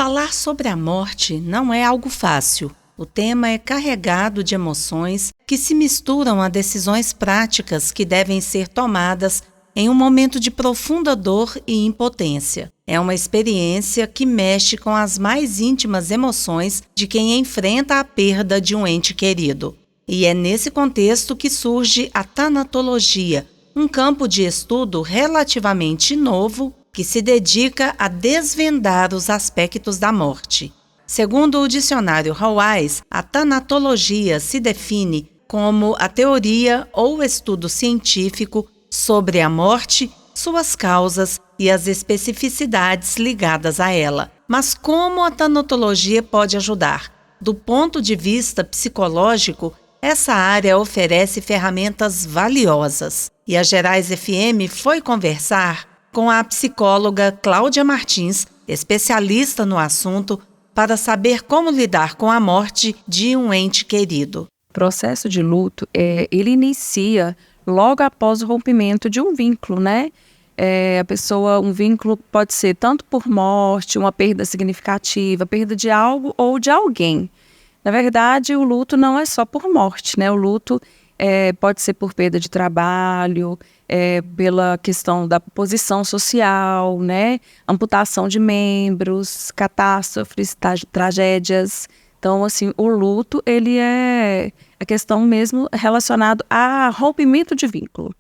Falar sobre a morte não é algo fácil. O tema é carregado de emoções que se misturam a decisões práticas que devem ser tomadas em um momento de profunda dor e impotência. É uma experiência que mexe com as mais íntimas emoções de quem enfrenta a perda de um ente querido. E é nesse contexto que surge a tanatologia, um campo de estudo relativamente novo que se dedica a desvendar os aspectos da morte. Segundo o dicionário Hawais, a tanatologia se define como a teoria ou estudo científico sobre a morte, suas causas e as especificidades ligadas a ela. Mas como a tanatologia pode ajudar? Do ponto de vista psicológico, essa área oferece ferramentas valiosas. E a Gerais FM foi conversar com a psicóloga Cláudia Martins, especialista no assunto, para saber como lidar com a morte de um ente querido. O processo de luto, ele inicia logo após o rompimento de um vínculo, né? Um vínculo pode ser tanto por morte, uma perda significativa, perda de algo ou de alguém. Na verdade, o luto não é só por morte, né? O luto pode ser por perda de trabalho, pela questão da posição social, né? Amputação de membros, catástrofes, tragédias. Então, assim, o luto, ele é a questão mesmo relacionada a rompimento de vínculo.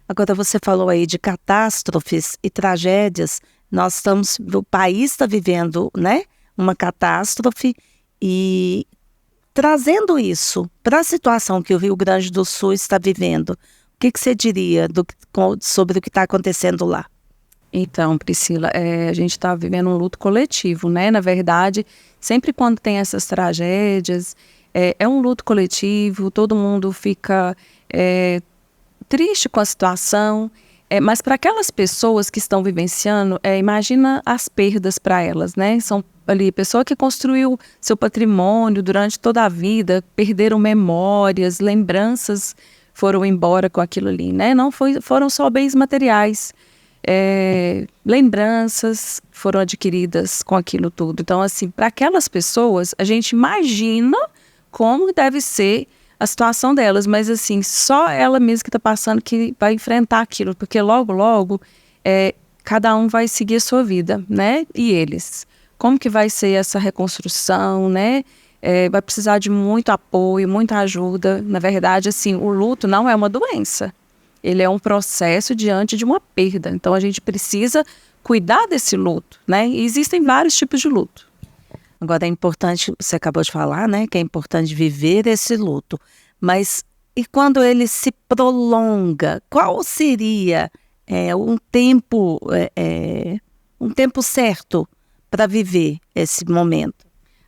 Agora, você falou aí de catástrofes e tragédias. O país está vivendo, né, uma catástrofe e trazendo isso para a situação que o Rio Grande do Sul está vivendo, o que você diria sobre o que está acontecendo lá? Então, Priscila, a gente está vivendo um luto coletivo, né? Na verdade, sempre quando tem essas tragédias, é um luto coletivo, todo mundo fica triste com a situação, mas para aquelas pessoas que estão vivenciando, imagina as perdas para elas, né? São ali pessoa que construiu seu patrimônio durante toda a vida, perderam memórias, lembranças foram embora com aquilo ali, né? Não foram só bens materiais, lembranças foram adquiridas com aquilo tudo. Então, assim, para aquelas pessoas, a gente imagina como deve ser a situação delas, mas assim, só ela mesma que está passando que vai enfrentar aquilo, porque logo, logo, cada um vai seguir a sua vida, né? E eles? Como que vai ser essa reconstrução, né? Vai precisar de muito apoio, muita ajuda. Na verdade, assim, o luto não é uma doença. Ele é um processo diante de uma perda. Então, a gente precisa cuidar desse luto, né? E existem vários tipos de luto. Agora, é importante, você acabou de falar, né, que é importante viver esse luto. Mas e quando ele se prolonga? Qual seria um tempo certo para viver esse momento?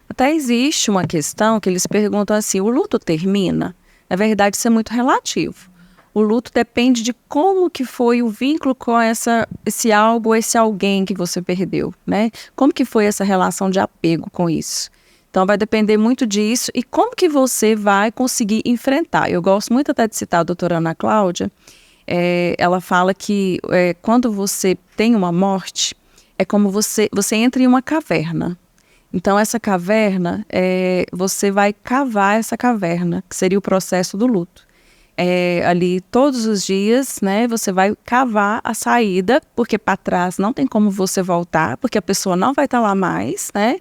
Até existe uma questão que eles perguntam assim, o luto termina? Na verdade, isso é muito relativo. O luto depende de como que foi o vínculo com esse algo, esse alguém que você perdeu, né? Como que foi essa relação de apego com isso? Então, vai depender muito disso e como que você vai conseguir enfrentar. Eu gosto muito até de citar a doutora Ana Cláudia. Ela fala que quando você tem uma morte, é como você entra em uma caverna. Então, essa caverna, você vai cavar essa caverna, que seria o processo do luto. Ali todos os dias, né, você vai cavar a saída, porque para trás não tem como você voltar, porque a pessoa não vai estar lá mais, né?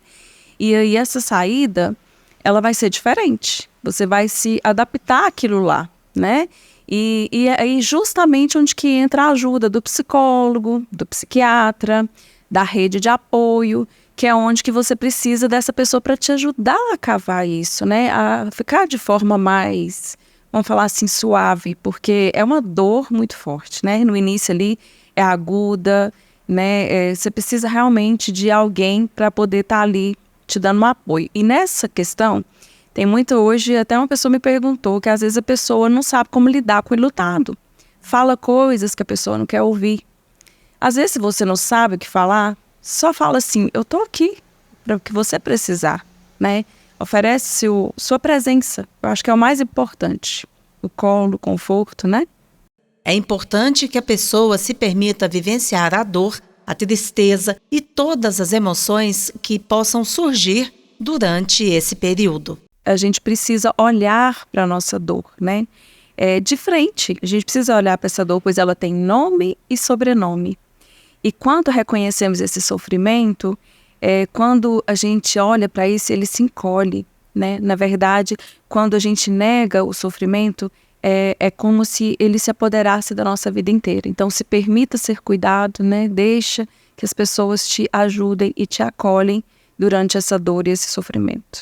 E aí essa saída, ela vai ser diferente. Você vai se adaptar àquilo lá, né? E aí justamente onde que entra a ajuda do psicólogo, do psiquiatra, da rede de apoio, que é onde que você precisa dessa pessoa para te ajudar a cavar isso, né? A ficar de forma mais, vamos falar assim, suave, porque é uma dor muito forte, né? No início ali é aguda, né? Você precisa realmente de alguém para poder estar ali te dando um apoio. E nessa questão, tem muito hoje, até uma pessoa me perguntou que às vezes a pessoa não sabe como lidar com o enlutado. Fala coisas que a pessoa não quer ouvir. Às vezes, se você não sabe o que falar, só fala assim, eu tô aqui para o que você precisar, né? Oferece sua presença. Eu acho que é o mais importante. O colo, o conforto, né? É importante que a pessoa se permita vivenciar a dor a tristeza e todas as emoções que possam surgir durante esse período. A gente precisa olhar para a nossa dor, né? De frente, a gente precisa olhar para essa dor, pois ela tem nome e sobrenome. E quando reconhecemos esse sofrimento, quando a gente olha para isso, ele se encolhe, né? Na verdade, quando a gente nega o sofrimento, é como se ele se apoderasse da nossa vida inteira. Então, se permita ser cuidado, né? Deixa que as pessoas te ajudem e te acolhem durante essa dor e esse sofrimento.